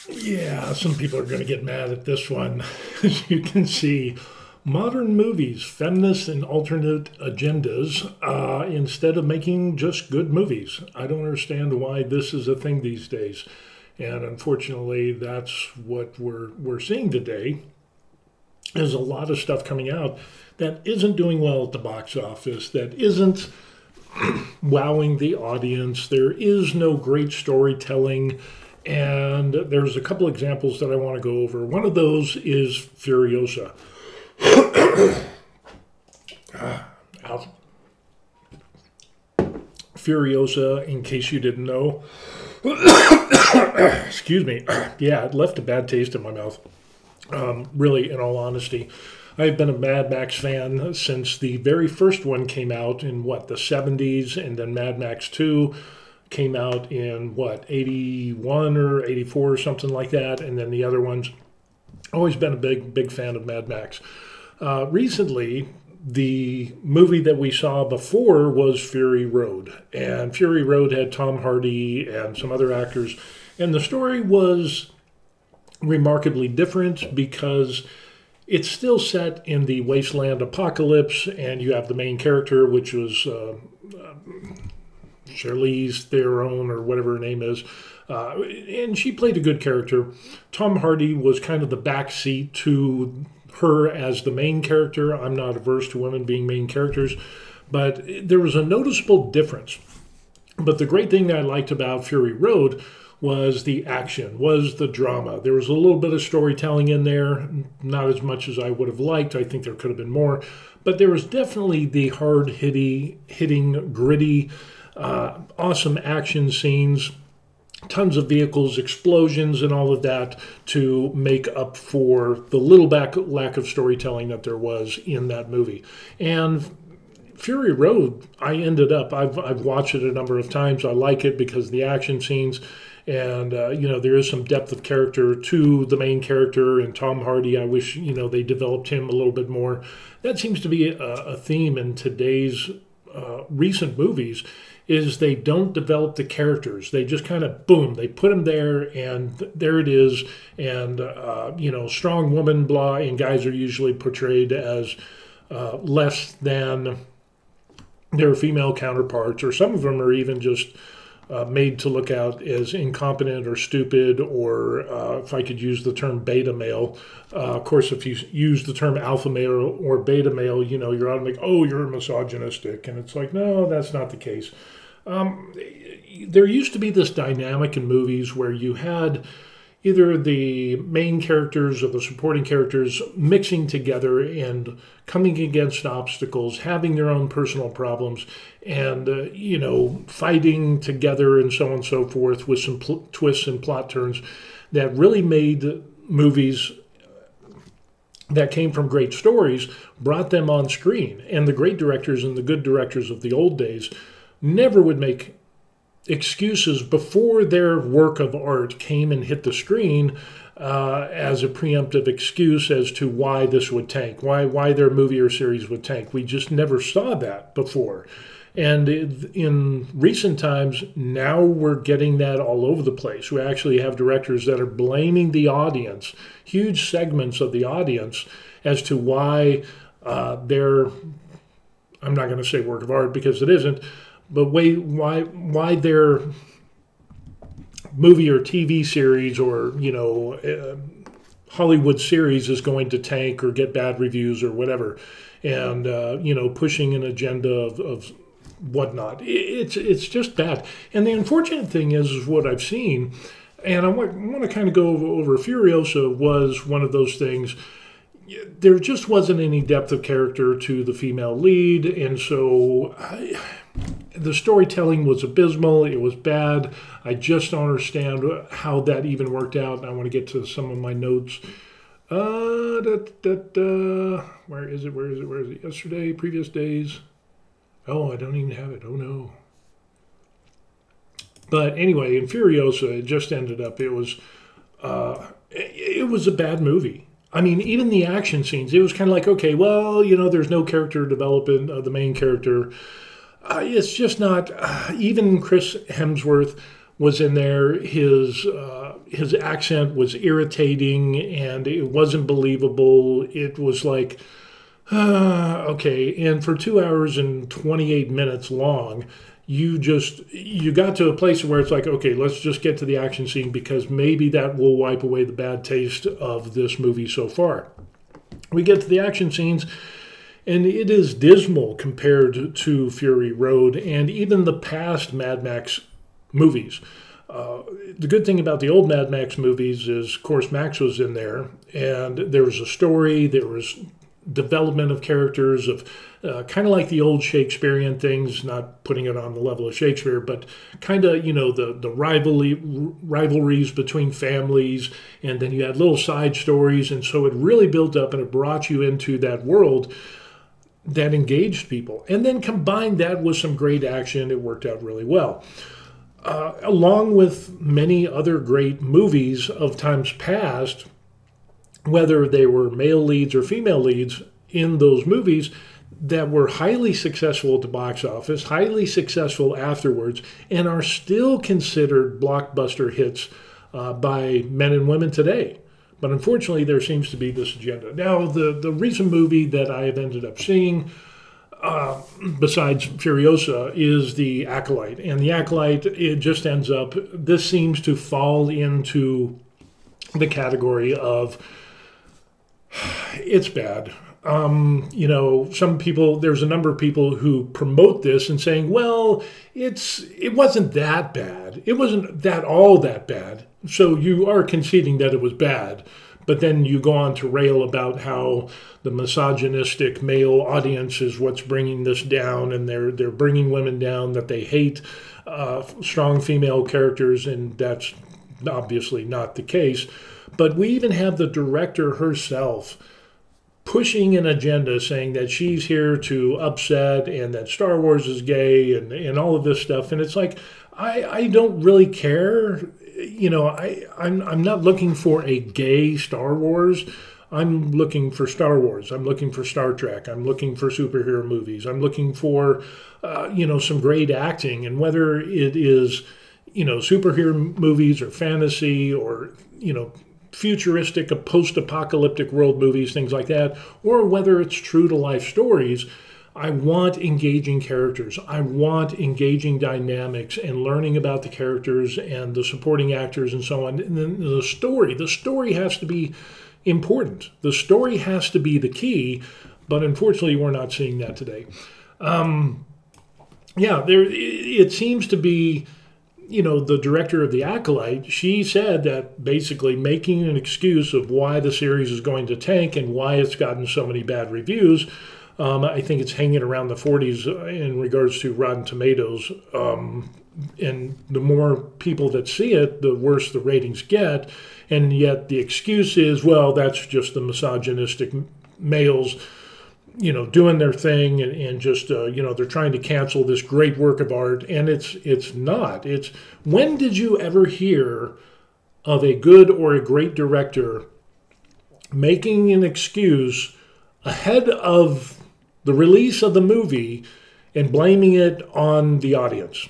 Yeah, some people are going to get mad at this one. As you can see, modern movies, feminist and alternate agendas, instead of making just good movies. I don't understand why this is a thing these days. And unfortunately, that's what we're seeing today. There's a lot of stuff coming out that isn't doing well at the box office, that isn't wowing the audience. There is no great storytelling. And there's a couple examples that I want to go over. One of those is Furiosa. Furiosa, in case you didn't know. Excuse me. Yeah, it left a bad taste in my mouth. Really, in all honesty. I've been a Mad Max fan since the very first one came out in, the 70s, and then Mad Max 2 came out in, 81 or 84 or something like that, and then the other ones. Always been a big fan of Mad Max. Recently, the movie that we saw before was Fury Road, and Fury Road had Tom Hardy and some other actors, and the story was remarkably different because it's still set in the wasteland apocalypse, and you have the main character, which was Charlize Theron or whatever her name is, and she played a good character. Tom Hardy was kind of the backseat to her as the main character. I'm not averse to women being main characters, but there was a noticeable difference. But the great thing that I liked about Fury Road was the action, was the drama. There was a little bit of storytelling in there, not as much as I would have liked. I think there could have been more. But there was definitely the hitting, gritty, awesome action scenes, tons of vehicles, explosions, and all of that to make up for the little lack of storytelling that there was in that movie. And Fury Road, I've watched it a number of times. I like it because the action scenes, and there is some depth of character to the main character and Tom Hardy. I wish they developed him a little bit more. That seems to be a theme in today's recent movies. Is they don't develop the characters. They just kind of, boom, they put them there, and there it is. And, strong woman, blah, and guys are usually portrayed as less than their female counterparts, or some of them are even just made to look out as incompetent or stupid, or if I could use the term beta male. Of course, if you use the term alpha male or beta male, you're automatically, oh, you're misogynistic. And it's like, no, that's not the case. There used to be this dynamic in movies where you had either the main characters or the supporting characters mixing together and coming against obstacles, having their own personal problems, and, fighting together and so on and so forth with some twists and plot turns that really made movies that came from great stories, brought them on screen. And the great directors and the good directors of the old days never would make excuses before their work of art came and hit the screen as a preemptive excuse as to why this would tank, why their movie or series would tank. We just never saw that before. And in recent times, now we're getting that all over the place. We actually have directors that are blaming the audience, huge segments of the audience, as to why their, I'm not going to say work of art because it isn't, but why their movie or TV series or, Hollywood series is going to tank or get bad reviews or whatever. And, pushing an agenda of whatnot. It's just bad. And the unfortunate thing is what I've seen, and I want to kind of go over Furiosa was one of those things. There just wasn't any depth of character to the female lead, and so the storytelling was abysmal. It was bad. I just don't understand how that even worked out, and I want to get to some of my notes. Where is it? Yesterday, previous days. Oh, I don't even have it. Oh, no. But anyway, in Furiosa, it just ended up, it was a bad movie. I mean, even the action scenes, it was kind of like, okay, well, there's no character development of the main character. It's just not, even Chris Hemsworth was in there. His accent was irritating, and it wasn't believable. It was like, okay. And for 2 hours and 28 minutes long, you got to a place where it's like, okay, let's just get to the action scene, because maybe that will wipe away the bad taste of this movie so far. We get to the action scenes, and it is dismal compared to Fury Road and even the past Mad Max movies. The good thing about the old Mad Max movies is, of course, Max was in there, and there was a story, there was development of characters, of kind of like the old Shakespearean things, not putting it on the level of Shakespeare, but kind of, the rivalries between families, and then you had little side stories, and so it really built up and it brought you into that world that engaged people. And then combined that with some great action, it worked out really well. Along with many other great movies of times past, whether they were male leads or female leads in those movies that were highly successful at the box office, highly successful afterwards, and are still considered blockbuster hits by men and women today. But unfortunately, there seems to be this agenda. Now, the recent movie that I have ended up seeing, besides Furiosa, is the Acolyte. And the Acolyte, it just ends up, this seems to fall into the category of, it's bad. Some people, there's a number of people who promote this and saying, well, it wasn't that bad. It wasn't all that bad. So you are conceding that it was bad. But then you go on to rail about how the misogynistic male audience is what's bringing this down, and they're bringing women down, that they hate strong female characters, and that's obviously not the case. But we even have the director herself pushing an agenda, saying that she's here to upset and that Star Wars is gay and all of this stuff. And it's like, I don't really care. I'm not looking for a gay Star Wars. I'm looking for Star Wars. I'm looking for Star Trek. I'm looking for superhero movies. I'm looking for, some great acting. And whether it is, superhero movies or fantasy or, futuristic, post-apocalyptic world movies, things like that, or whether it's true-to-life stories, I want engaging characters. I want engaging dynamics and learning about the characters and the supporting actors and so on. And then the story has to be important. The story has to be the key, but unfortunately we're not seeing that today. It seems to be, the director of the Acolyte, she said that basically making an excuse of why the series is going to tank and why it's gotten so many bad reviews. I think it's hanging around the 40s in regards to Rotten Tomatoes. And the more people that see it, the worse the ratings get. And yet the excuse is, well, that's just the misogynistic males, doing their thing and just, they're trying to cancel this great work of art. And it's not. It's, when did you ever hear of a good or a great director making an excuse ahead of the release of the movie and blaming it on the audience?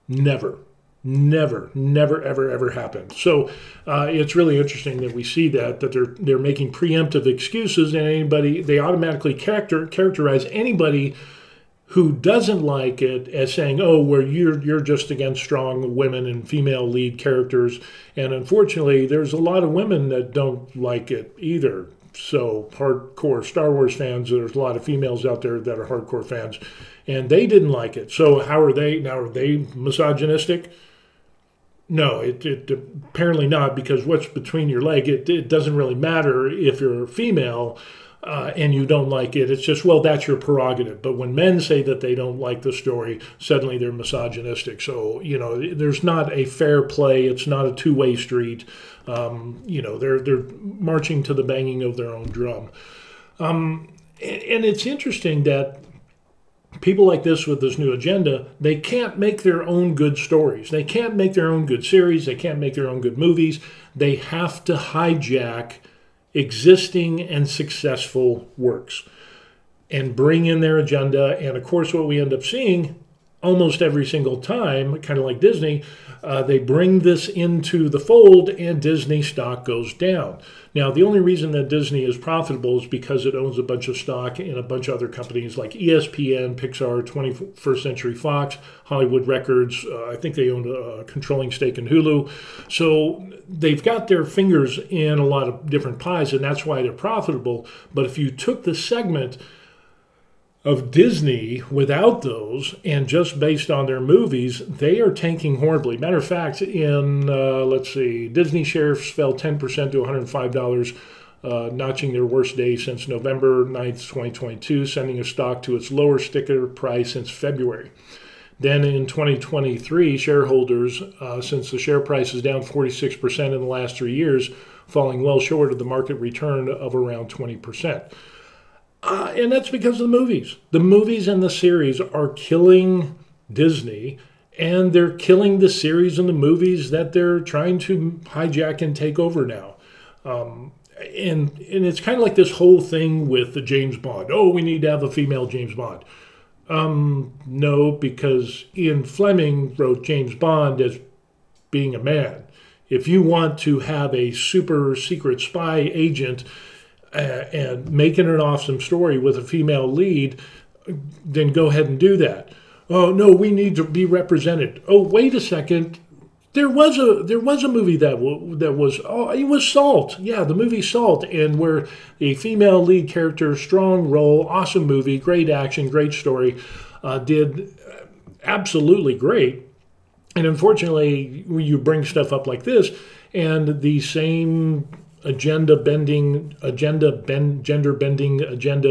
Never, ever happened. So it's really interesting that we see that they're making preemptive excuses, and they automatically characterize anybody who doesn't like it as saying, oh, well, you're just against strong women and female lead characters. And unfortunately, there's a lot of women that don't like it either. So hardcore Star Wars fans, there's a lot of females out there that are hardcore fans, and they didn't like it. So how are they? Now, are they misogynistic? No, it apparently not, because what's between your leg, it doesn't really matter if you're a female and you don't like it. It's just, well, that's your prerogative. But when men say that they don't like the story, suddenly they're misogynistic. So, there's not a fair play. It's not a two-way street. They're marching to the banging of their own drum. And it's interesting that people like this with this new agenda, they can't make their own good stories. They can't make their own good series. They can't make their own good movies. They have to hijack existing and successful works and bring in their agenda. And of course, what we end up seeing almost every single time, kind of like Disney, they bring this into the fold and Disney stock goes down. Now, the only reason that Disney is profitable is because it owns a bunch of stock in a bunch of other companies like ESPN, Pixar, 21st Century Fox, Hollywood Records. I think they own a controlling stake in Hulu. So they've got their fingers in a lot of different pies, and that's why they're profitable. But if you took the segment of Disney without those and just based on their movies, they are tanking horribly. Matter of fact, in, let's see, Disney shares fell 10% to $105, notching their worst day since November 9th, 2022, sending a stock to its lower sticker price since February. Then in 2023, shareholders, since the share price is down 46% in the last 3 years, falling well short of the market return of around 20%. And that's because of the movies. The movies and the series are killing Disney, and they're killing the series and the movies that they're trying to hijack and take over now. And it's kind of like this whole thing with the James Bond. Oh, we need to have a female James Bond. No, because Ian Fleming wrote James Bond as being a man. If you want to have a super secret spy agent and making an awesome story with a female lead, then go ahead and do that. Oh no, we need to be represented. Oh, wait a second. There was a movie that was it was Salt. Yeah, the movie Salt, and where a female lead character, strong role, awesome movie, great action, great story, did absolutely great. And unfortunately, you bring stuff up like this, and the same gender bending agenda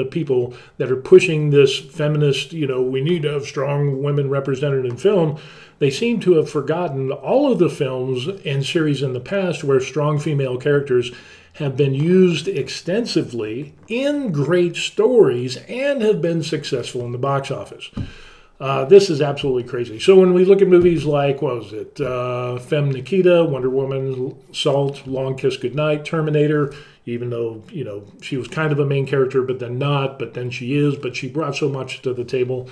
people that are pushing this feminist, we need to have strong women represented in film, they seem to have forgotten all of the films and series in the past where strong female characters have been used extensively in great stories and have been successful in the box office. This is absolutely crazy. So when we look at movies like, what was it, Femme Nikita, Wonder Woman, Salt, Long Kiss Goodnight, Terminator, even though, she was kind of a main character, but then not, but then she is, but she brought so much to the table.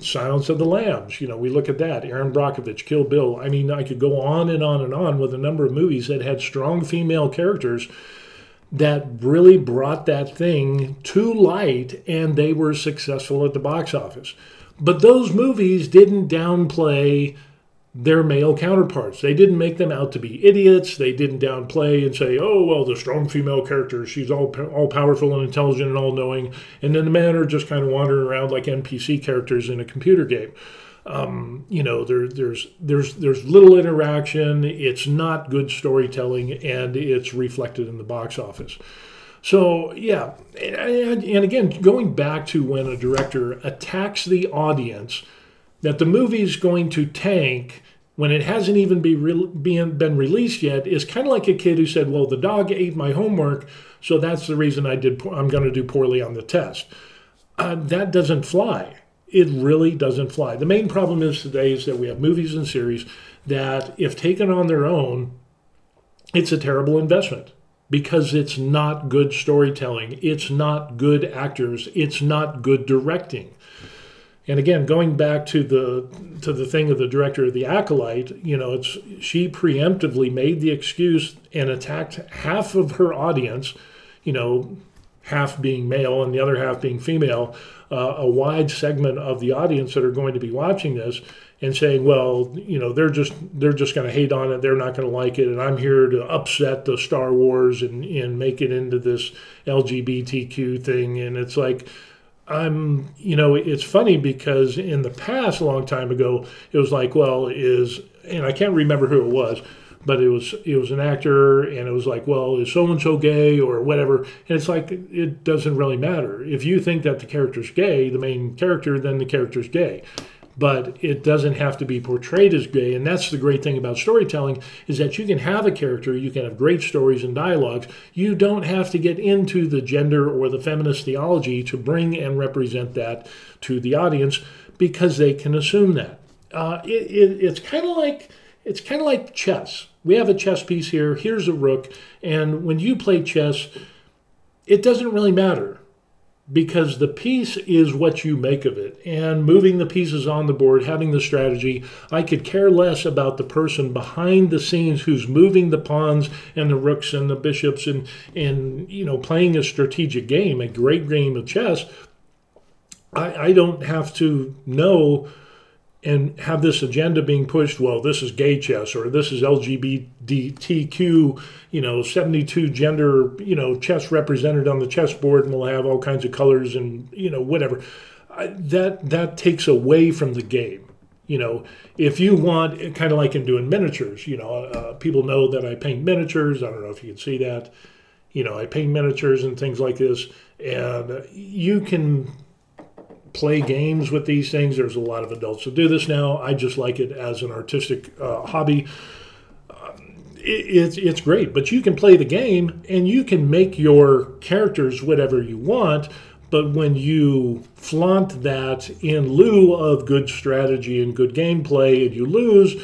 Silence of the Lambs, we look at that. Aaron Brockovich, Kill Bill. I mean, I could go on and on and on with a number of movies that had strong female characters that really brought that thing to light, and they were successful at the box office. But those movies didn't downplay their male counterparts. They didn't make them out to be idiots. They didn't downplay and say, oh, well, the strong female character, she's all powerful and intelligent and all-knowing, and then the men are just kind of wandering around like NPC characters in a computer game. There's little interaction. It's not good storytelling, and it's reflected in the box office. So, yeah, and again, going back to when a director attacks the audience that the movie's going to tank when it hasn't even been released yet is kind of like a kid who said, well, the dog ate my homework, so that's the reason I'm going to do poorly on the test. That doesn't fly. It really doesn't fly. The main problem today is that we have movies and series that, if taken on their own, it's a terrible investment. Because it's not good storytelling, it's not good actors, it's not good directing. And again, going back to the thing of the director of The Acolyte, she preemptively made the excuse and attacked half of her audience, half being male and the other half being female, a wide segment of the audience that are going to be watching this, and saying, well, they're just going to hate on it, they're not going to like it, and I'm here to upset the Star Wars and make it into this LGBTQ thing. And it's like, it's funny because in the past, a long time ago, it was like, well, and I can't remember who it was, but it was an actor, and it was like, well, is so-and-so gay or whatever? And it's like, it doesn't really matter. If you think that the character's gay, the main character, then the character's gay. But it doesn't have to be portrayed as gay. And that's the great thing about storytelling, is that you can have a character, you can have great stories and dialogues. You don't have to get into the gender or the feminist theology to bring and represent that to the audience, because they can assume that. It's kind of like chess. We have a chess piece here. Here's a rook. And when you play chess, it doesn't really matter because the piece is what you make of it. And moving the pieces on the board, having the strategy, I could care less about the person behind the scenes who's moving the pawns and the rooks and the bishops and playing a strategic game, a great game of chess. I don't have to know and have this agenda being pushed, well, this is gay chess, or this is LGBTQ, 72 gender, chess represented on the chessboard, and we'll have all kinds of colors and, whatever. That takes away from the game. If you want, kind of like in doing miniatures, people know that I paint miniatures. I don't know if you can see that. I paint miniatures and things like this, and you can play games with these things. There's a lot of adults who do this now. I just like it as an artistic hobby. It's great, but you can play the game and you can make your characters whatever you want. But when you flaunt that in lieu of good strategy and good gameplay, and you lose,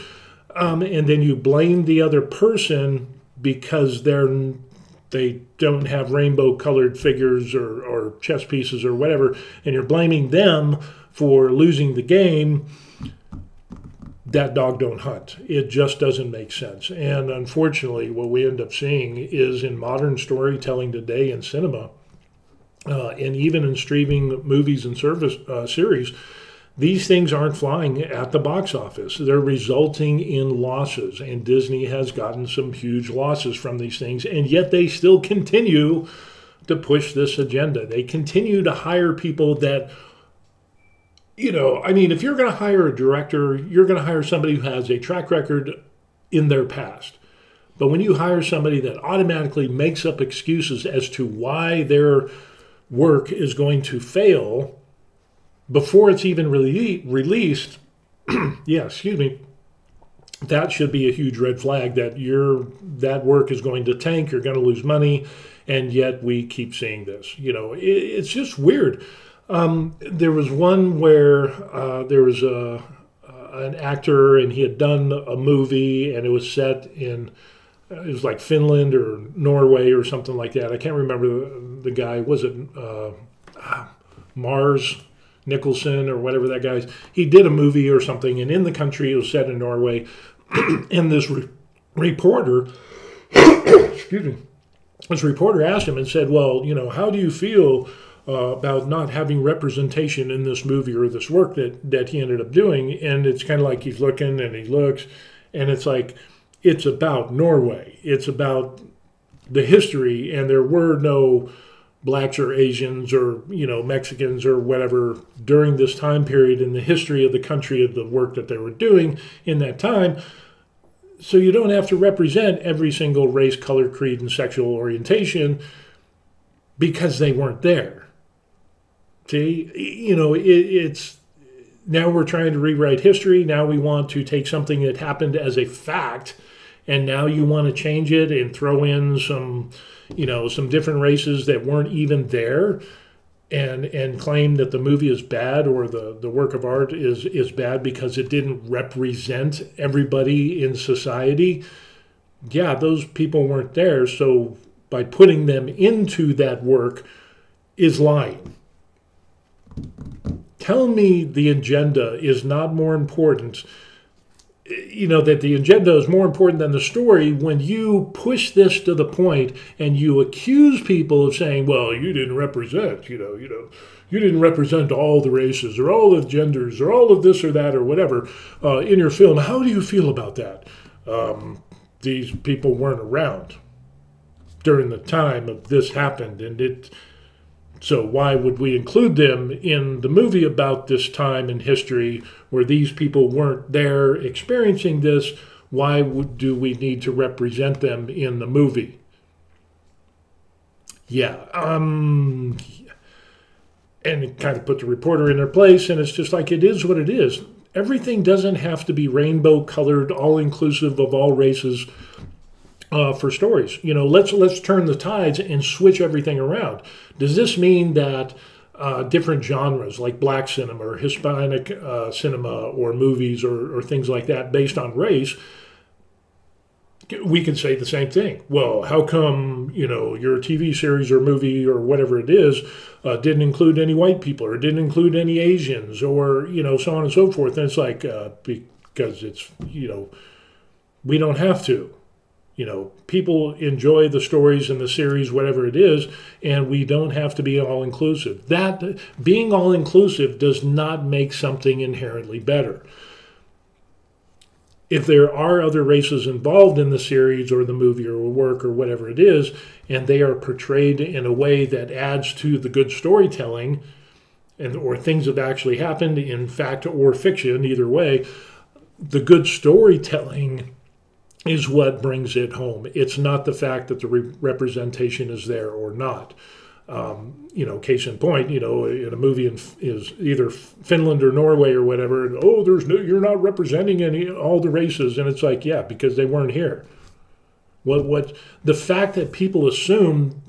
and then you blame the other person because they don't have rainbow-colored figures or chess pieces or whatever, and you're blaming them for losing the game, that dog don't hunt. It just doesn't make sense. And unfortunately, what we end up seeing is in modern storytelling today in cinema, and even in streaming movies and series, these things aren't flying at the box office. They're resulting in losses, and Disney has gotten some huge losses from these things, and yet they still continue to push this agenda. They continue to hire people that, if you're going to hire a director, you're going to hire somebody who has a track record in their past. But when you hire somebody that automatically makes up excuses as to why their work is going to fail before it's even released, that should be a huge red flag that that work is going to tank, you're going to lose money, and yet we keep seeing this. It's just weird. There was one where there was an actor, and he had done a movie, and it was set in, it was like Finland or Norway or something like that. I can't remember the guy. Was it Mars Nicholson or whatever that guy's? He did a movie or something, and in the country it was set in Norway. And this reporter, excuse me, this reporter asked him and said, well, how do you feel about not having representation in this movie or this work that he ended up doing? And it's kind of like he's looking and he looks, and it's like, it's about Norway. It's about the history, and there were no blacks or Asians or, Mexicans or whatever during this time period in the history of the country, of the work that they were doing in that time. So you don't have to represent every single race, color, creed, and sexual orientation because they weren't there. See, it's now we're trying to rewrite history. Now we want to take something that happened as a fact, and now you want to change it and throw in some different races that weren't even there, and claim that the movie is bad or the work of art is bad because it didn't represent everybody in society. Yeah, those people weren't there, so by putting them into that work is lying. Tell me the agenda is not more important, that the agenda is more important than the story when you push this to the point and you accuse people of saying, well, you didn't represent, you didn't represent all the races or all the genders or all of this or that or whatever in your film. How do you feel about that? These people weren't around during the time of this happened, so why would we include them in the movie about this time in history where these people weren't there experiencing this? Why do we need to represent them in the movie? Yeah. And it kind of put the reporter in their place, and it's just like, it is what it is. Everything doesn't have to be rainbow-colored, all-inclusive of all races for stories. Let's turn the tides and switch everything around. Does this mean that different genres like black cinema or Hispanic cinema or movies or things like that based on race we can say the same thing. Well, how come, your TV series or movie or whatever it is didn't include any white people or didn't include any Asians or, so on and so forth. And it's like, because it's, we don't have to. People enjoy the stories and the series, whatever it is, and we don't have to be all-inclusive. That being all-inclusive does not make something inherently better. If there are other races involved in the series or the movie or work or whatever it is, and they are portrayed in a way that adds to the good storytelling, or things have actually happened in fact or fiction, either way, the good storytelling is what brings it home. It's not the fact that the representation is there or not. Case in point, in a movie is either Finland or Norway or whatever, and you're not representing all the races, and it's like, yeah, because they weren't here. What the fact that people assume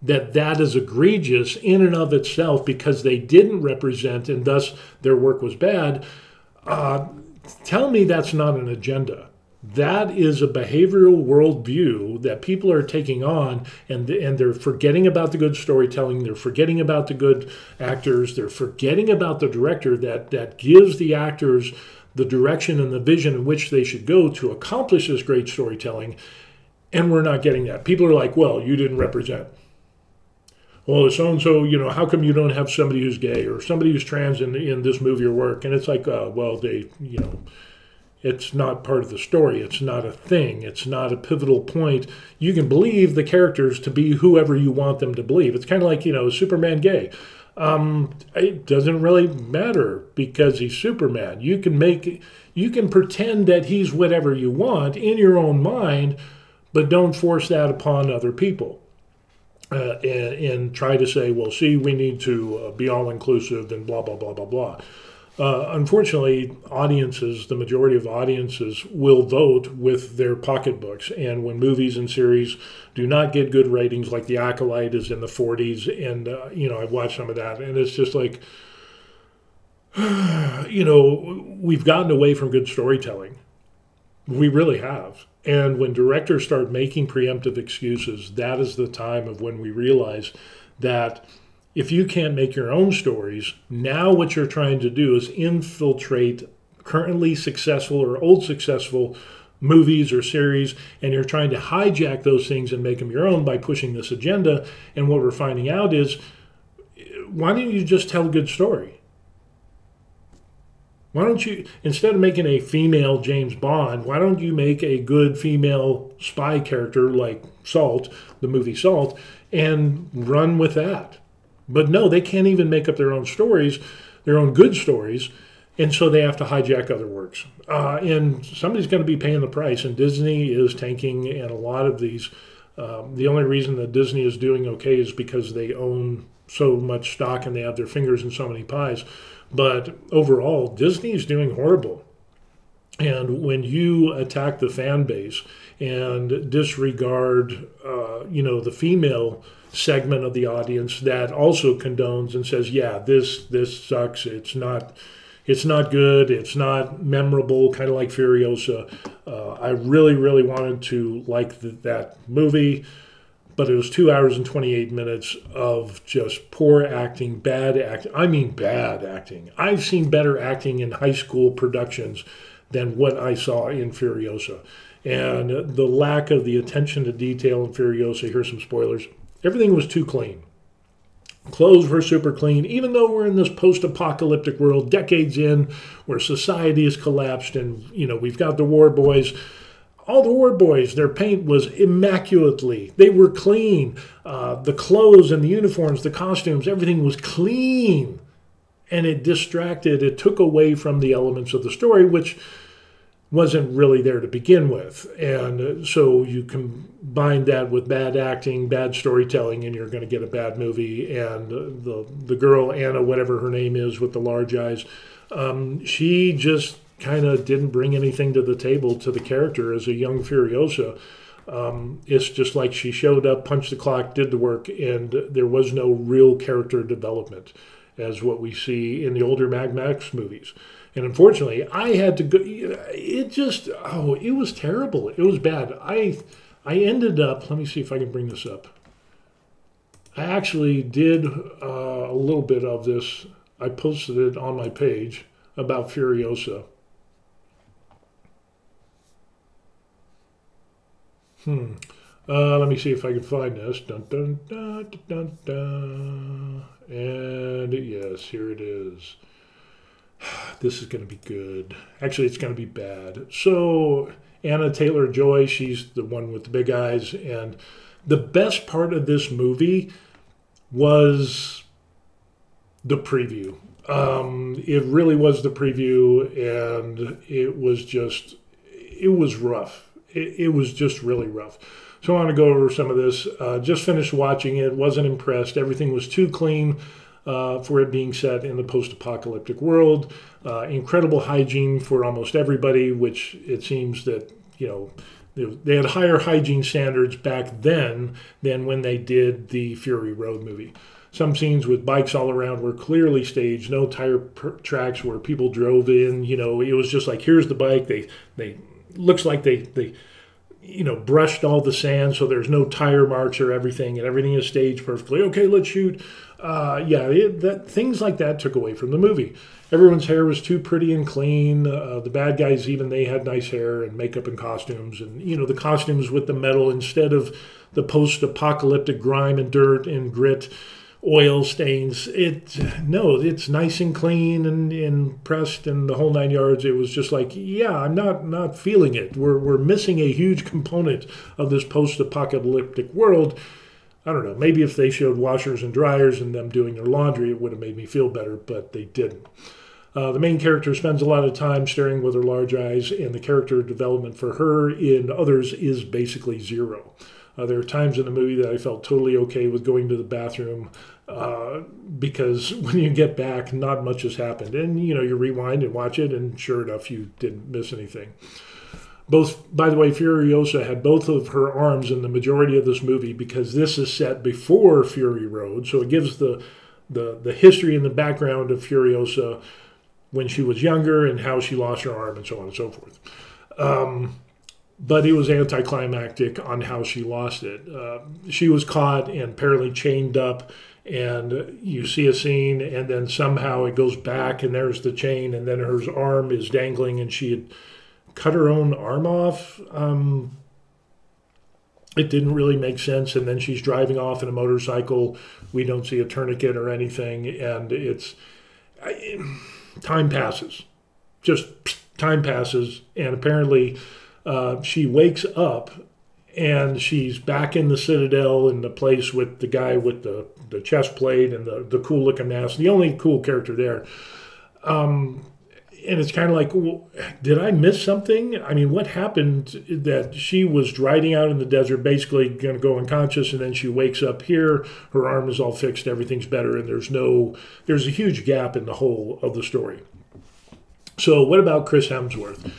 that is egregious in and of itself because they didn't represent and thus their work was bad, tell me that's not an agenda. That is a behavioral worldview that people are taking on, and they're forgetting about the good storytelling. They're forgetting about the good actors. They're forgetting about the director that gives the actors the direction and the vision in which they should go to accomplish this great storytelling, and we're not getting that. People are like, well, you didn't represent. Well, so-and-so, how come you don't have somebody who's gay or somebody who's trans in this movie or work? And it's like, well, they, it's not part of the story. It's not a thing. It's not a pivotal point. You can believe the characters to be whoever you want them to believe. It's kind of like, Superman gay. It doesn't really matter because he's Superman. You can pretend that he's whatever you want in your own mind, but don't force that upon other people. And try to say, well, see, we need to be all-inclusive and blah, blah, blah, blah, blah. Unfortunately, the majority of audiences will vote with their pocketbooks. And when movies and series do not get good ratings, like The Acolyte is in the 40s, and, I've watched some of that, and it's just like, we've gotten away from good storytelling. We really have. And when directors start making preemptive excuses, that is the time of when we realize that if you can't make your own stories, now what you're trying to do is infiltrate currently successful or old successful movies or series, and you're trying to hijack those things and make them your own by pushing this agenda. And what we're finding out is, why don't you just tell a good story? Why don't you, instead of making a female James Bond, why don't you make a good female spy character like Salt, the movie Salt, and run with that? But no, they can't even make up their own stories, their own good stories, and so they have to hijack other works. And somebody's going to be paying the price, and Disney is tanking, and a lot of these, the only reason that Disney is doing okay is because they own so much stock and they have their fingers in so many pies. But overall, Disney is doing horrible. And when you attack the fan base and disregard, the female segment of the audience that also condones and says, yeah, this sucks. It's not good. It's not memorable. Kind of like Furiosa. I really, really wanted to like that movie, but it was 2 hours and 28 minutes of just poor acting, bad acting. I mean, bad acting. I've seen better acting in high school productions than what I saw in Furiosa. And the lack of the attention to detail in Furiosa, here's some spoilers. Everything was too clean. Clothes were super clean, even though we're in this post-apocalyptic world, decades in, where society has collapsed, and we've got the war boys. All the war boys, their paint was immaculately. They were clean. The clothes and the uniforms, the costumes, everything was clean. And it took away from the elements of the story, which wasn't really there to begin with. And so you combine that with bad acting, bad storytelling, and you're going to get a bad movie. And the girl, Anna, whatever her name is, with the large eyes, she just kind of didn't bring anything to the table to the character as a young Furiosa. It's just like she showed up, punched the clock, did the work, and there was no real character development as what we see in the older Mad Max movies. And unfortunately, I had to go. It just, oh, it was terrible. It was bad. I ended up, let me see if I can bring this up. I actually did a little bit of this. I posted it on my page about Furiosa. Let me see if I can find this. Dun, dun, dun, dun, dun. And yes, here it is. This is going to be good. Actually, it's going to be bad. So, Anna Taylor-Joy, she's the one with the big eyes. And the best part of this movie was the preview. It really was the preview, and it was rough. It was just really rough. So I want to go over some of this. Just finished watching it, wasn't impressed. Everything was too clean for it being set in the post-apocalyptic world. Incredible hygiene for almost everybody, which it seems that, they had higher hygiene standards back then than when they did the Fury Road movie. Some scenes with bikes all around were clearly staged, no tire tracks where people drove in. It was just like, here's the bike. They looks like they brushed all the sand so there's no tire marks or everything, and everything is staged perfectly. Okay, let's shoot. Things like that took away from the movie. Everyone's hair was too pretty and clean. The bad guys, even they had nice hair and makeup and costumes. And, the costumes with the metal instead of the post-apocalyptic grime and dirt and grit, oil stains. It's nice and clean and pressed and the whole 9 yards. It was just like, I'm not feeling it. We're missing a huge component of this post-apocalyptic world. I don't know, maybe if they showed washers and dryers and them doing their laundry, it would have made me feel better, but they didn't. The main character spends a lot of time staring with her large eyes, and the character development for her in others is basically zero. There are times in the movie that I felt totally okay with going to the bathroom because when you get back, not much has happened. And, you rewind and watch it, and sure enough, you didn't miss anything. By the way, Furiosa had both of her arms in the majority of this movie because this is set before Fury Road. So it gives the history and the background of Furiosa when she was younger and how she lost her arm and so on and so forth. But it was anticlimactic on how she lost it. She was caught and apparently chained up, and you see a scene, and then somehow it goes back, and there's the chain, and then her arm is dangling, and she had cut her own arm off. It didn't really make sense, and then she's driving off in a motorcycle. We don't see a tourniquet or anything, and time passes. Just time passes, and apparently she wakes up, and she's back in the Citadel in the place with the guy with the chest plate and the cool-looking mask, the only cool character there. And it's kind of like, well, did I miss something? I mean, what happened that she was riding out in the desert, basically going to go unconscious, and then she wakes up here, her arm is all fixed, everything's better, and there's a huge gap in the whole of the story. So what about Chris Hemsworth?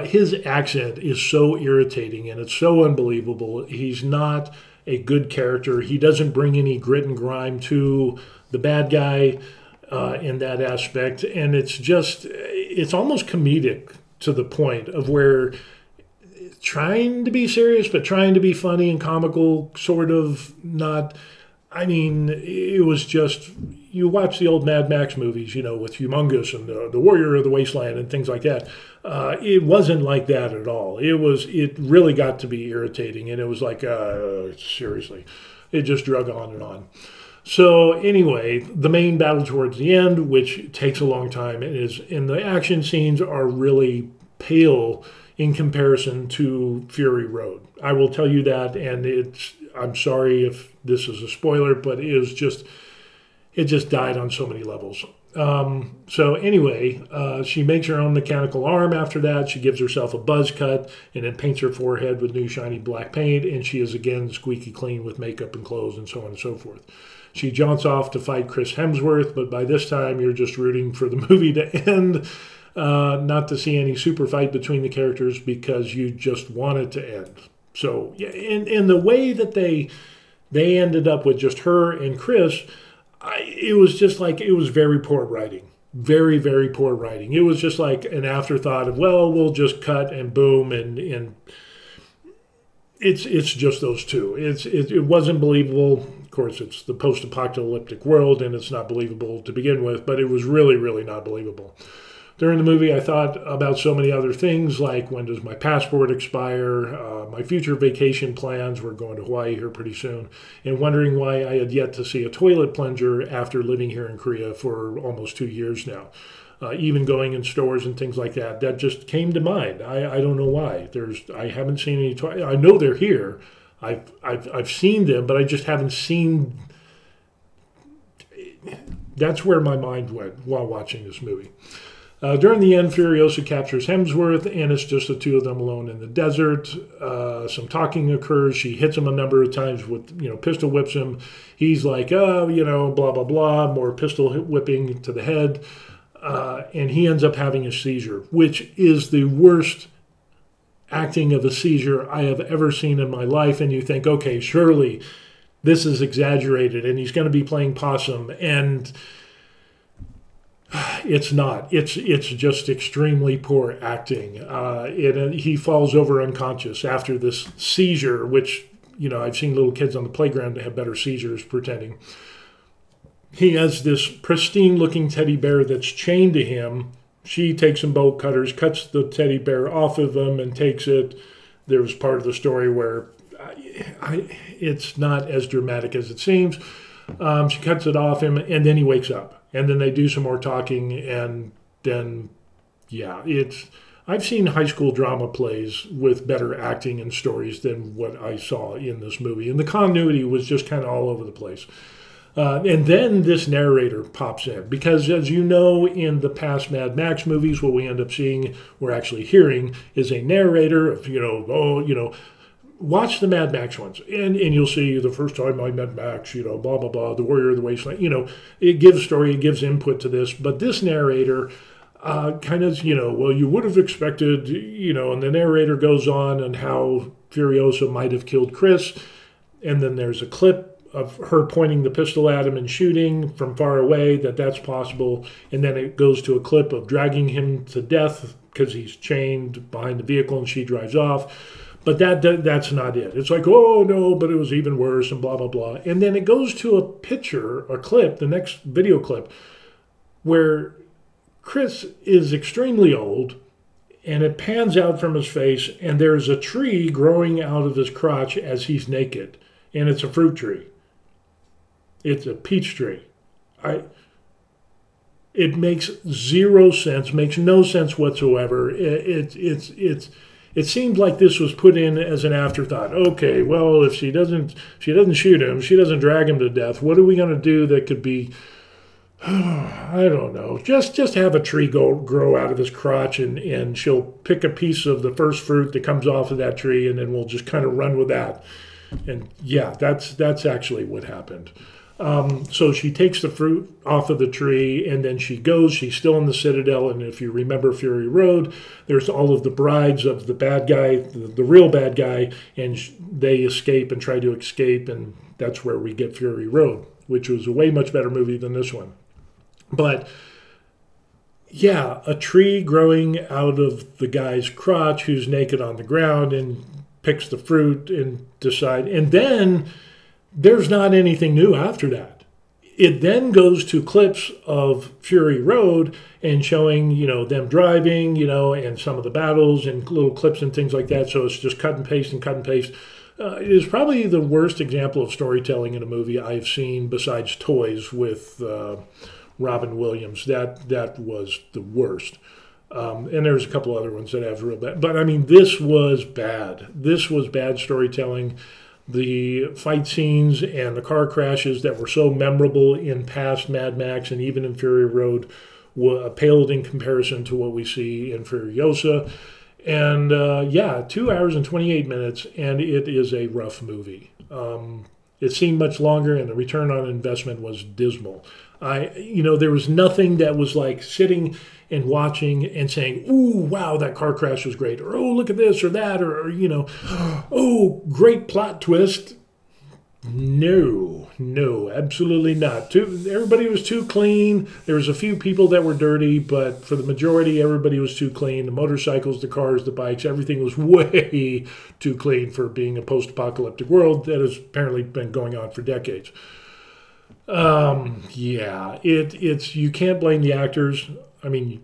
His accent is so irritating, and it's so unbelievable. He's not a good character. He doesn't bring any grit and grime to the bad guy in that aspect, and it's almost comedic to the point of where trying to be serious but trying to be funny and comical, sort of not. I mean, it was just, you watch the old Mad Max movies, with Humongous and the Warrior of the Wasteland and things like that. It wasn't like that at all. It really got to be irritating, and it was like, seriously, it just drug on and on. So anyway, the main battle towards the end, which takes a long time, and the action scenes are really pale in comparison to Fury Road. I will tell you that, and I'm sorry if this is a spoiler, but it just died on so many levels. So anyway, she makes her own mechanical arm after that. She gives herself a buzz cut and then paints her forehead with new shiny black paint, and she is again squeaky clean with makeup and clothes and so on and so forth. She jaunts off to fight Chris Hemsworth, but by this time you're just rooting for the movie to end, not to see any super fight between the characters because you just want it to end. So, yeah, in the way that they ended up with just her and Chris, it was just like, it was very poor writing. Very, very poor writing. It was just like an afterthought of, well, we'll just cut and boom, and it's just those two. It wasn't believable. Of course, it's the post-apocalyptic world, and it's not believable to begin with, but it was really, really not believable. During the movie, I thought about so many other things, like when does my passport expire, my future vacation plans, we're going to Hawaii here pretty soon, and wondering why I had yet to see a toilet plunger after living here in Korea for almost 2 years now. Even going in stores and things like that, that just came to mind. I don't know why. I haven't seen any. I know they're here. I've seen them, but I just haven't seen. That's where my mind went while watching this movie. During the end, Furiosa captures Hemsworth, and it's just the two of them alone in the desert. Some talking occurs. She hits him a number of times with, pistol whips him. He's like, oh, blah, blah, blah, more pistol whipping to the head. And he ends up having a seizure, which is the worst acting of a seizure I have ever seen in my life. And you think, okay, surely this is exaggerated, and he's going to be playing possum, and it's not. It's just extremely poor acting. He falls over unconscious after this seizure, which, I've seen little kids on the playground have better seizures pretending. He has this pristine-looking teddy bear that's chained to him. She takes some bolt cutters, cuts the teddy bear off of him, and takes it. There was part of the story where it's not as dramatic as it seems. She cuts it off him, and then he wakes up. And then they do some more talking, and then, I've seen high school drama plays with better acting and stories than what I saw in this movie. And the continuity was just kind of all over the place. And then this narrator pops in, because as you know, in the past Mad Max movies, what we end up seeing, we're actually hearing, is a narrator of, watch the Mad Max ones, and you'll see the first time I met Max, blah, blah, blah, the Warrior of the Wasteland, it gives story, it gives input to this, but this narrator kind of, well, you would have expected, and the narrator goes on and how Furiosa might have killed Chris, and then there's a clip of her pointing the pistol at him and shooting from far away, that's possible, and then it goes to a clip of dragging him to death because he's chained behind the vehicle and she drives off. But that's not it. It's like, oh, no, but it was even worse and blah, blah, blah. And then it goes to a clip, the next video clip, where Chris is extremely old, and it pans out from his face, and there's a tree growing out of his crotch as he's naked. And it's a fruit tree. It's a peach tree. It makes zero sense, makes no sense whatsoever. It seemed like this was put in as an afterthought. Okay, well, if she doesn't shoot him, she doesn't drag him to death, what are we going to do that could be, I don't know, just have a tree grow out of his crotch, and she'll pick a piece of the first fruit that comes off of that tree, and then we'll just kind of run with that. And yeah, that's actually what happened. So she takes the fruit off of the tree, and then she's still in the Citadel, and if you remember Fury Road, there's all of the brides of the bad guy, the real bad guy, and they escape and try to escape, and that's where we get Fury Road, which was a way much better movie than this one. But yeah, a tree growing out of the guy's crotch who's naked on the ground and picks the fruit and then there's not anything new after that. It then goes to clips of Fury Road and showing, them driving, and some of the battles and little clips and things like that. So it's just cut and paste and cut and paste. It is probably the worst example of storytelling in a movie I've seen besides Toys with Robin Williams. That was the worst. And there's a couple other ones that have real bad. But, I mean, this was bad. This was bad storytelling. The fight scenes and the car crashes that were so memorable in past Mad Max and even in Fury Road paled in comparison to what we see in Furiosa. And, 2 hours and 28 minutes, and it is a rough movie. It seemed much longer, and the return on investment was dismal. There was nothing that was like sitting and watching and saying, ooh, wow, that car crash was great. Or, oh, look at this or that. Or oh, great plot twist. No, absolutely not. Everybody was too clean. There was a few people that were dirty, but for the majority, everybody was too clean. The motorcycles, the cars, the bikes, everything was way too clean for being a post-apocalyptic world that has apparently been going on for decades. Yeah, it's you can't blame the actors. I mean,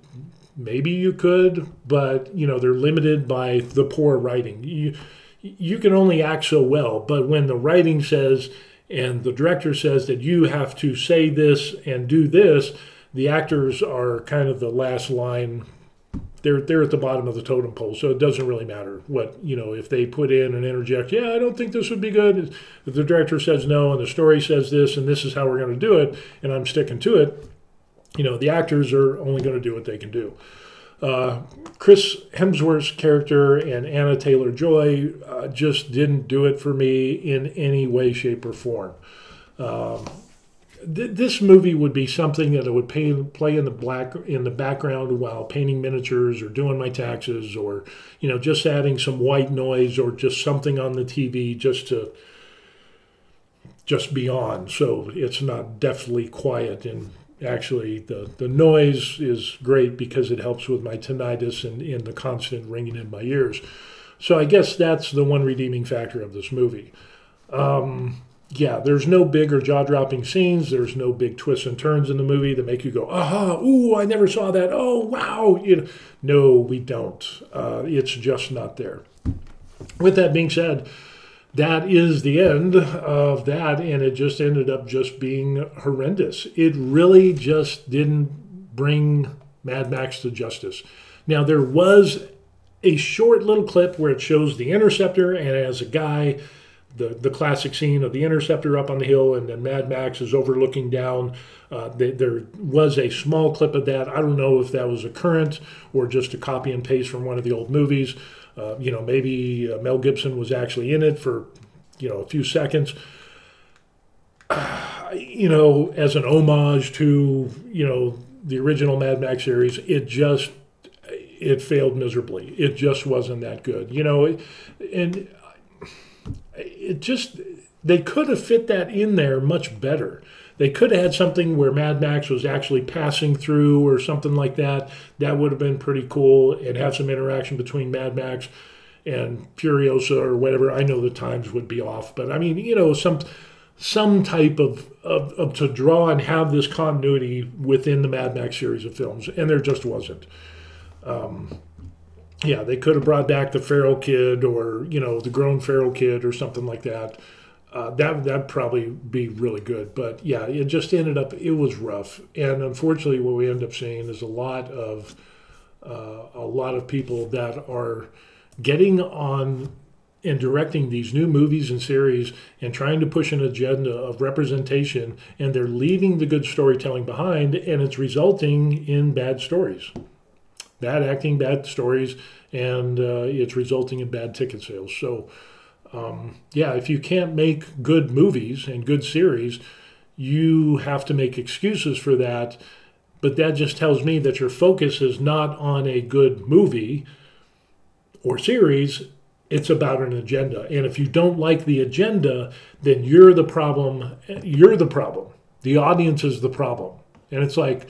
maybe you could, but they're limited by the poor writing. You can only act so well, but when the writing says and the director says that you have to say this and do this, the actors are kind of the last line. They're at the bottom of the totem pole, so it doesn't really matter what, if they put in and interject, yeah, I don't think this would be good. If the director says no and the story says this and this is how we're going to do it and I'm sticking to it, the actors are only going to do what they can do. Chris Hemsworth's character and Anna Taylor-Joy just didn't do it for me in any way, shape, or form. This movie would be something that I would play in the background while painting miniatures or doing my taxes, or just adding some white noise or just something on the TV just be on, so it's not deathly quiet. And actually, the noise is great because it helps with my tinnitus and the constant ringing in my ears. So I guess that's the one redeeming factor of this movie. Yeah, there's no big or jaw-dropping scenes. There's no big twists and turns in the movie that make you go, aha, ooh, I never saw that. Oh, wow. No, we don't. It's just not there. With that being said, that is the end of that, and it just ended up just being horrendous. It really just didn't bring Mad Max to justice. Now, there was a short little clip where it shows the Interceptor, and as a guy, the classic scene of the Interceptor up on the hill, and then Mad Max is overlooking down. There was a small clip of that. I don't know if that was a current or just a copy and paste from one of the old movies. Maybe Mel Gibson was actually in it for, a few seconds. As an homage to, the original Mad Max series, it failed miserably. It just wasn't that good, and it just, they could have fit that in there much better. They could have had something where Mad Max was actually passing through or something like that. That would have been pretty cool, and have some interaction between Mad Max and Furiosa or whatever. I know the times would be off, but I mean, some type of to draw and have this continuity within the Mad Max series of films, and there just wasn't. Yeah, they could have brought back the feral kid or, the grown feral kid or something like that. That'd probably be really good. But yeah, it just ended up, it was rough. And unfortunately, what we end up seeing is a lot of people that are getting on and directing these new movies and series and trying to push an agenda of representation, and they're leaving the good storytelling behind, and it's resulting in bad stories. Bad acting, bad stories, and it's resulting in bad ticket sales. So, yeah, if you can't make good movies and good series, you have to make excuses for that. But that just tells me that your focus is not on a good movie or series. It's about an agenda. And if you don't like the agenda, then you're the problem. You're the problem. The audience is the problem. And it's like,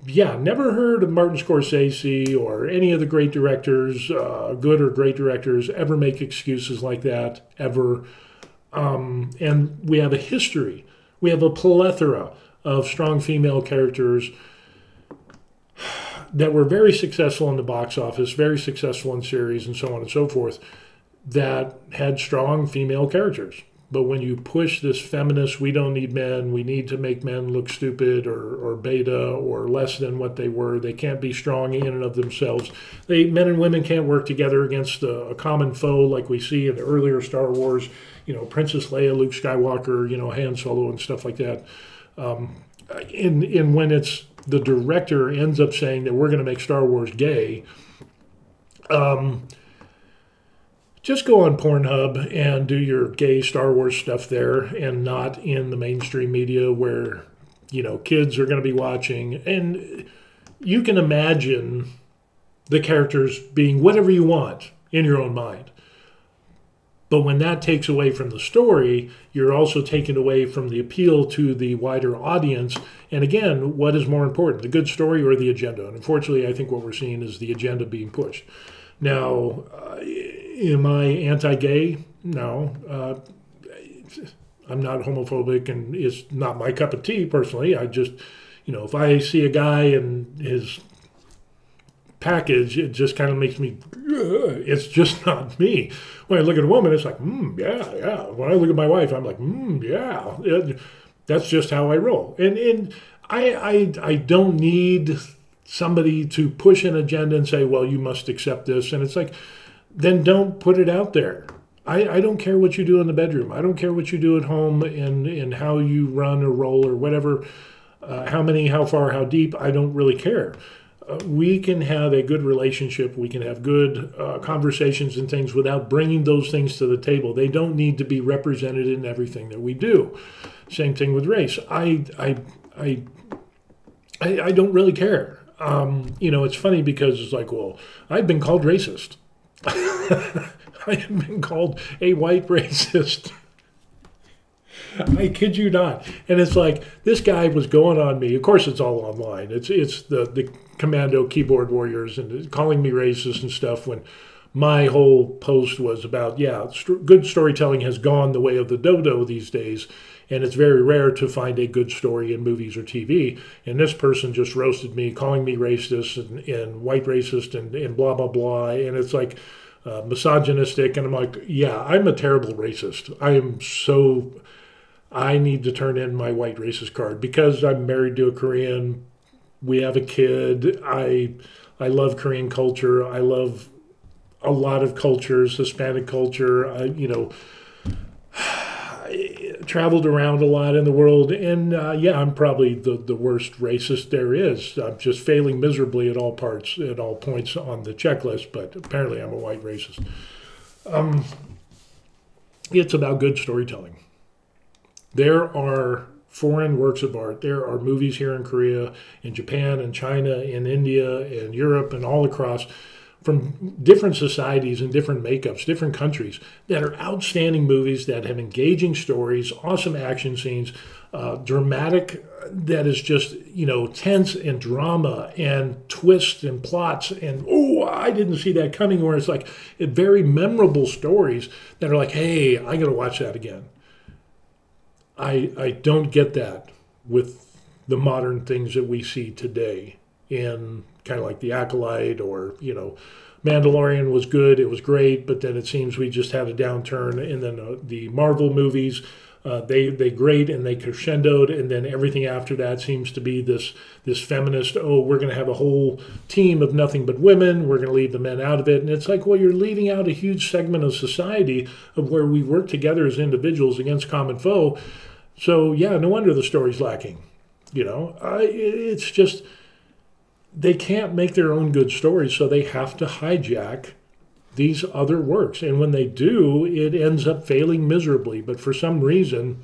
yeah, never heard of Martin Scorsese or any of the great directors, good or great directors, ever make excuses like that, ever. And we have a history. We have a plethora of strong female characters that were very successful in the box office, very successful in series, and so on and so forth, that had strong female characters. But when you push this feminist, we don't need men, we need to make men look stupid or beta or less than what they were, they can't be strong in and of themselves. Men and women can't work together against a common foe like we see in the earlier Star Wars, Princess Leia, Luke Skywalker, Han Solo and stuff like that. And when it's the director ends up saying that we're going to make Star Wars gay, just go on Pornhub and do your gay Star Wars stuff there, and not in the mainstream media where, kids are going to be watching. And you can imagine the characters being whatever you want in your own mind. But when that takes away from the story, you're also taking away from the appeal to the wider audience. And again, what is more important, the good story or the agenda? And unfortunately, I think what we're seeing is the agenda being pushed. Now, am I anti-gay? No. I'm not homophobic, and it's not my cup of tea personally. I just, if I see a guy and his package, it just kind of makes me, it's just not me. When I look at a woman, it's like, yeah, yeah. When I look at my wife, I'm like, yeah. That's just how I roll. And I don't need somebody to push an agenda and say, well, you must accept this. And it's like, then don't put it out there. I don't care what you do in the bedroom. I don't care what you do at home and how you run or roll or whatever, how many, how far, how deep. I don't really care. We can have a good relationship. We can have good conversations and things without bringing those things to the table. They don't need to be represented in everything that we do. Same thing with race. I don't really care. It's funny because it's like, well, I've been called racist. I have been called a white racist. I kid you not. And it's like, this guy was going on me. Of course, it's all online. It's the commando keyboard warriors and calling me racist and stuff, when my whole post was about, good storytelling has gone the way of the dodo these days, and it's very rare to find a good story in movies or TV. And this person just roasted me, calling me racist and white racist and blah, blah, blah. And it's like misogynistic. And I'm like, yeah, I'm a terrible racist. I need to turn in my white racist card because I'm married to a Korean. We have a kid. I love Korean culture. I love a lot of cultures, Hispanic culture. I traveled around a lot in the world, and I'm probably the worst racist there is. I'm just failing miserably at all points on the checklist, but apparently I'm a white racist. It's about good storytelling. There are foreign works of art. There are movies here in Korea, in Japan, and China, in India, and Europe, and all across, from different societies and different makeups, different countries, that are outstanding movies that have engaging stories, awesome action scenes, dramatic, that is just, tense and drama and twists and plots. And, I didn't see that coming, where it's like very memorable stories that are like, hey, I got to watch that again. I don't get that with the modern things that we see today in kind of like the Acolyte or, Mandalorian was good, it was great, but then it seems we just had a downturn. And then the Marvel movies, they great and they crescendoed, and then everything after that seems to be this feminist, we're going to have a whole team of nothing but women, we're going to leave the men out of it. And it's like, well, you're leaving out a huge segment of society of where we work together as individuals against common foe. So, no wonder the story's lacking. It's just, they can't make their own good stories, so they have to hijack these other works. And when they do, it ends up failing miserably. But for some reason,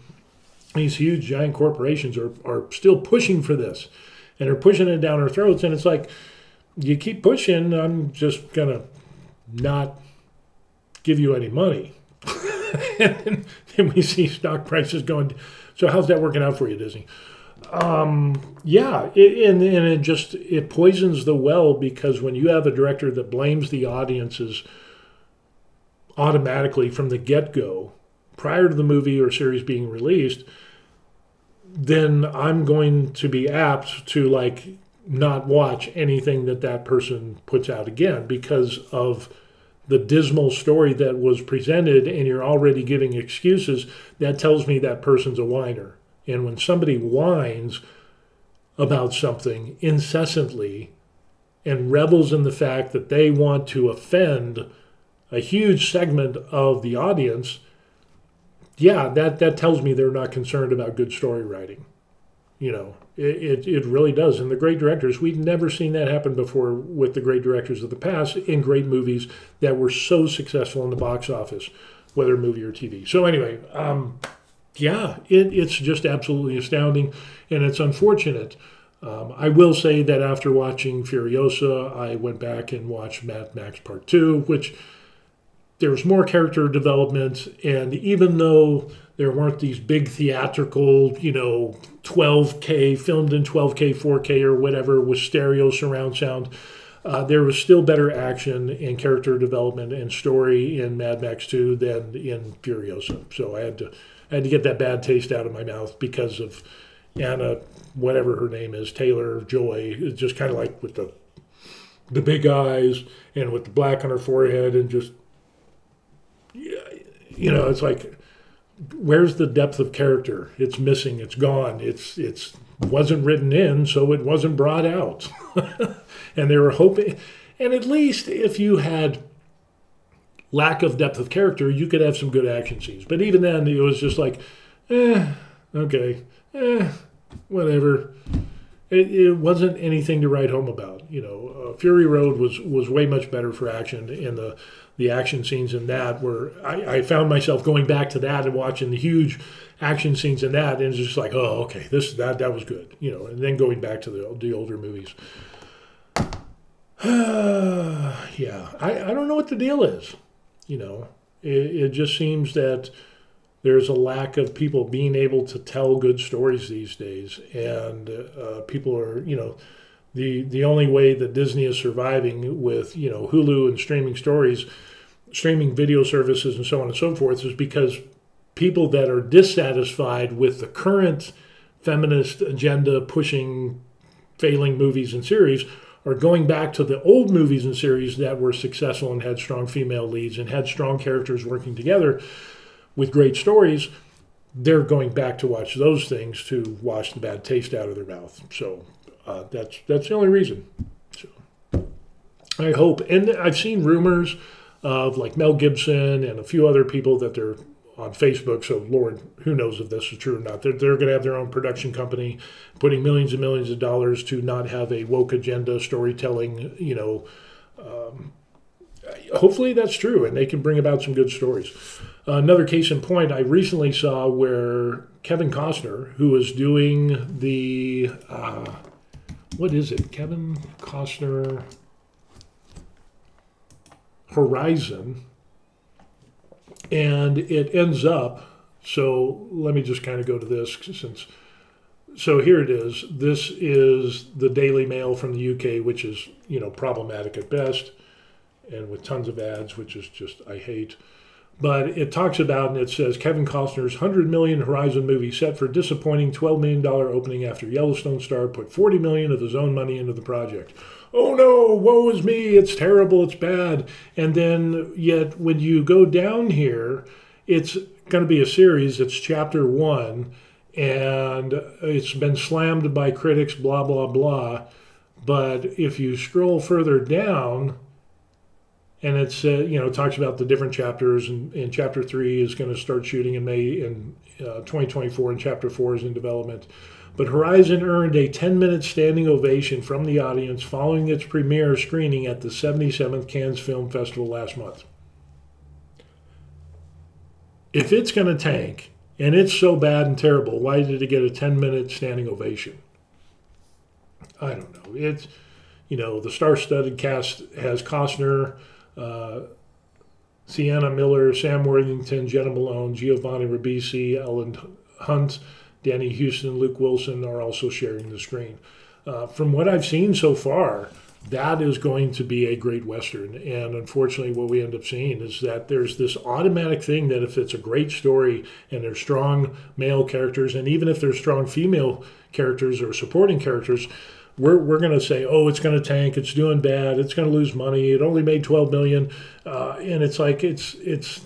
these huge, giant corporations are still pushing for this. And they're pushing it down our throats. And it's like, you keep pushing, I'm just going to not give you any money. And then we see stock prices going. So how's that working out for you, Disney? It poisons the well, because when you have a director that blames the audiences automatically from the get-go, prior to the movie or series being released, then I'm going to be apt to not watch anything that person puts out again, because of the dismal story that was presented, and you're already giving excuses. That tells me that person's a whiner. And when somebody whines about something incessantly and revels in the fact that they want to offend a huge segment of the audience, that tells me they're not concerned about good story writing. It really does. And the great directors, we've never seen that happen before with the great directors of the past in great movies that were so successful in the box office, whether movie or TV. So anyway, it's just absolutely astounding, and it's unfortunate. I will say that after watching Furiosa, I went back and watched Mad Max Part 2, which there was more character development, and even though there weren't these big theatrical, 12K, filmed in 12K, 4K, or whatever with stereo surround sound, there was still better action and character development and story in Mad Max 2 than in Furiosa. So I had to get that bad taste out of my mouth because of Anna, whatever her name is, Taylor-Joy. It's just kind of like with the big eyes and with the black on her forehead, and just, it's like, where's the depth of character? It's missing. It's gone. It's wasn't written in, so it wasn't brought out. And they were hoping, and at least if you had lack of depth of character, you could have some good action scenes. But even then, it was just like, okay, whatever. It wasn't anything to write home about. Fury Road was way much better for action, and the action scenes in that were, I found myself going back to that and watching the huge action scenes in that, and it's just like, oh, okay, that was good, and then going back to the older movies. Yeah, I don't know what the deal is. It just seems that there's a lack of people being able to tell good stories these days, and people are, the only way that Disney is surviving with, Hulu and streaming video services and so on and so forth, is because people that are dissatisfied with the current feminist agenda pushing failing movies and series are going back to the old movies and series that were successful and had strong female leads and had strong characters working together with great stories. They're going back to watch those things to wash the bad taste out of their mouth. So that's the only reason. So I hope, and I've seen rumors of like Mel Gibson and a few other people that they're on Facebook, so Lord, who knows if this is true or not. They're going to have their own production company, putting millions and millions of dollars to not have a woke agenda storytelling, hopefully that's true, and they can bring about some good stories. Another case in point, I recently saw where Kevin Costner, who was doing the, what is it? Kevin Costner Horizon, and it ends up, so let me just kind of go to this so here it is. This is the Daily Mail from the UK, which is, problematic at best, and with tons of ads, which is just, I hate. But it talks about, and it says, Kevin Costner's $100 million Horizon movie set for disappointing $12 million opening after Yellowstone star put $40 million of his own money into the project. Oh no, woe is me, it's terrible, it's bad. And then, yet, when you go down here, it's going to be a series, it's chapter 1, and it's been slammed by critics, blah, blah, blah. But if you scroll further down, and it's, talks about the different chapters, and chapter 3 is going to start shooting in May in 2024, and chapter 4 is in development. But Horizon earned a 10-minute standing ovation from the audience following its premiere screening at the 77th Cannes Film Festival last month. If it's going to tank, and it's so bad and terrible, why did it get a 10-minute standing ovation? I don't know. It's, the star-studded cast has Costner, Sienna Miller, Sam Worthington, Jenna Malone, Giovanni Ribisi, Ellen Hunt, Danny Houston, Luke Wilson are also sharing the screen. From what I've seen so far, that is going to be a great Western. And unfortunately, what we end up seeing is that there's this automatic thing that if it's a great story and there's strong male characters, and even if there's strong female characters or supporting characters, we're going to say, oh, it's going to tank, it's doing bad, it's going to lose money, it only made $12 million. And it's like, it's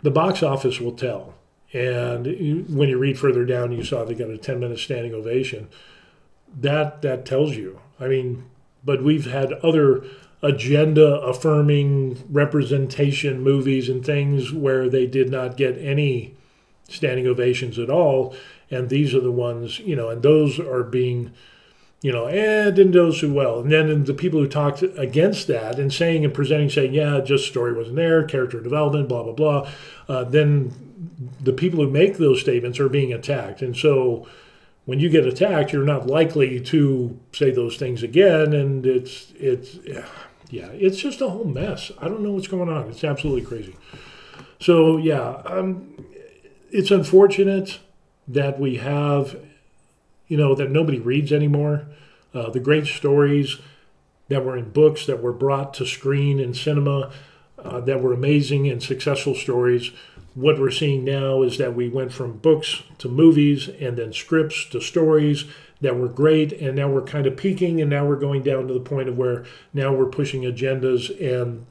the box office will tell. And when you read further down, you saw they got a 10-minute standing ovation. That tells you. I mean, but we've had other agenda-affirming representation movies and things where they did not get any standing ovations at all. And these are the ones, and those are being, didn't do so well. And then the people who talked against that and saying and presenting, saying, yeah, just story wasn't there, character development, blah, blah, blah. Then the people who make those statements are being attacked. And so when you get attacked, you're not likely to say those things again. And it's yeah, it's just a whole mess. I don't know what's going on. It's absolutely crazy. So yeah, it's unfortunate that we have, that nobody reads anymore. The great stories that were in books, that were brought to screen in cinema, that were amazing and successful stories. What we're seeing now is that we went from books to movies and then scripts to stories that were great, and now we're kind of peaking, and now we're going down to the point of where now we're pushing agendas, and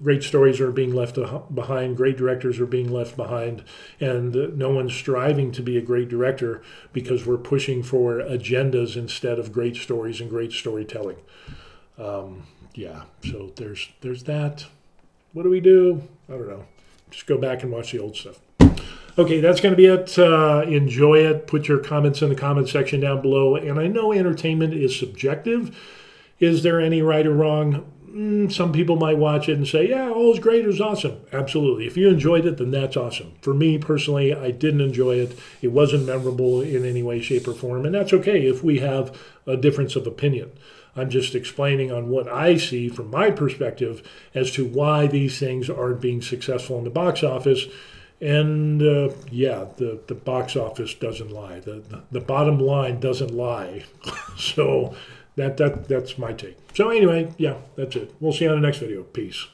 great stories are being left behind, great directors are being left behind, and no one's striving to be a great director because we're pushing for agendas instead of great stories and great storytelling. Yeah, so there's that. What do we do? I don't know. Just go back and watch the old stuff. Okay, that's going to be it. Enjoy it. Put your comments in the comment section down below. And I know entertainment is subjective. Is there any right or wrong? Some people might watch it and say, yeah, all is great, it was awesome. Absolutely. If you enjoyed it, then that's awesome. For me personally, I didn't enjoy it. It wasn't memorable in any way, shape, or form. And that's okay if we have a difference of opinion. I'm just explaining on what I see from my perspective as to why these things aren't being successful in the box office. And yeah, the box office doesn't lie. The bottom line doesn't lie. So that's my take. So anyway, yeah, that's it. We'll see you on the next video. Peace.